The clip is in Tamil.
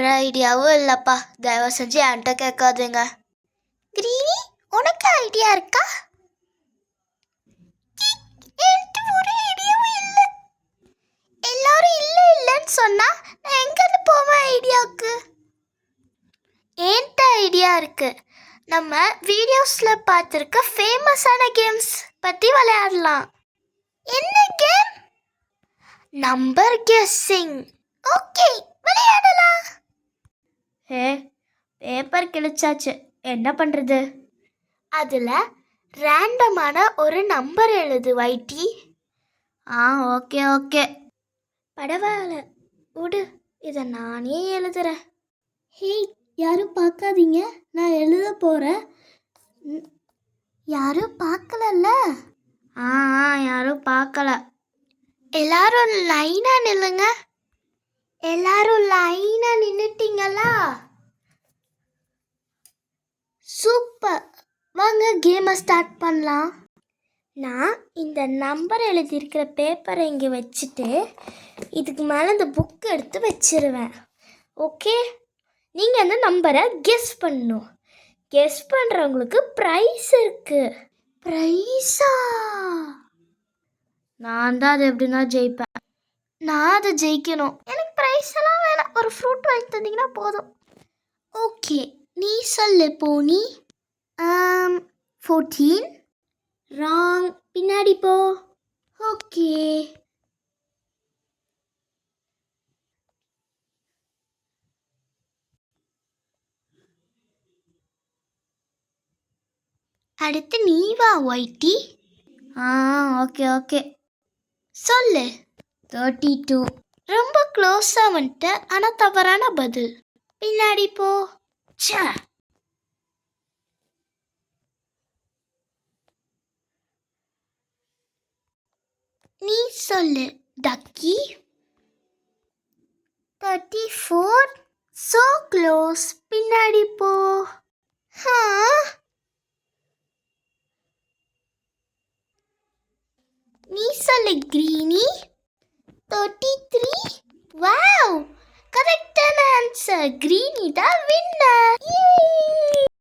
ஒரு ஐடியாவும் இல்லைப்பா. தயவு செஞ்சு என்கிட்ட கேட்காதுங்க. கிரீனி, உனக்கு ஐடியா இருக்கா? என்கிட்ட ஒரு ஐடியாவும் இல்லை. எல்லாரும் இல்லை இல்லைன்னு சொன்னா நான் எங்கேருந்து போவேன் ஐடியாவுக்கு? என்கிட்ட ஐடியா இருக்கு. நம்ம வீடியோஸில் பார்த்துருக்க ஃபேமஸான கேம்ஸ் பற்றி விளையாடலாம். என்ன கேம்? Number guessing. ஓகே, விளையாடலாம். பேப்பர் கிழிச்சாச்சு, என்ன பண்ணுறது? அதில் ரேண்டமான ஒரு நம்பர் எழுது வைட்டி. ஓகே ஓகே, பரவாயில்ல விடு, இதை நானே எழுதுறேன். ஹேய், யாரும் பார்க்காதீங்க, நான் எழுத போகிறேன். யாரும் பார்க்கலல்ல? யாரும் பார்க்கல. எல்லாரும் லைனாக நில்லுங்க. எல்லாரும் லைனாக நின்றுட்டீங்களா? சூப்பர், வாங்க கேமை ஸ்டார்ட் பண்ணலாம். நான் இந்த நம்பர் எழுதியிருக்கிற பேப்பரை இங்கே வச்சுட்டு இதுக்கு மேலே இந்த புக் எடுத்து வச்சிருவேன். ஓகே, நீங்கள் அந்த நம்பரை கெஸ் பண்ணணும். கெஸ் பண்ணுறவங்களுக்கு ப்ரைஸ் இருக்குது. ப்ரைஸா? நான் தான் அது எப்படின்னா ஜெயிப்பேன். நான் அதை ஜெயிக்கணும். எனக்கு ப்ரைஸ் எல்லாம் வேணாம், ஒரு ஃப்ரூட் வாங்கி தந்தீங்கன்னா போதும். ஓகே, நீ சொல்லு போனி. 14. ராங், பின்னாடி போ. ஓகே, அடுத்து நீ வா ஒயிட்டி. ஓகே ஓகே, சொல்லு. 32. ரொம்ப க்ளோஸாக வந்துட்ட, ஆனால் தவறான பதில். பின்னாடி போ. நீ சொல்லு டக்கி. 34. ஸோ க்ளோஸ், பின்னாடி போ. நீ சொல்லு கிரீனி. 33. வாவ், கரெக்டான ஆன்சர். கிரீனி தான் வின்னர்.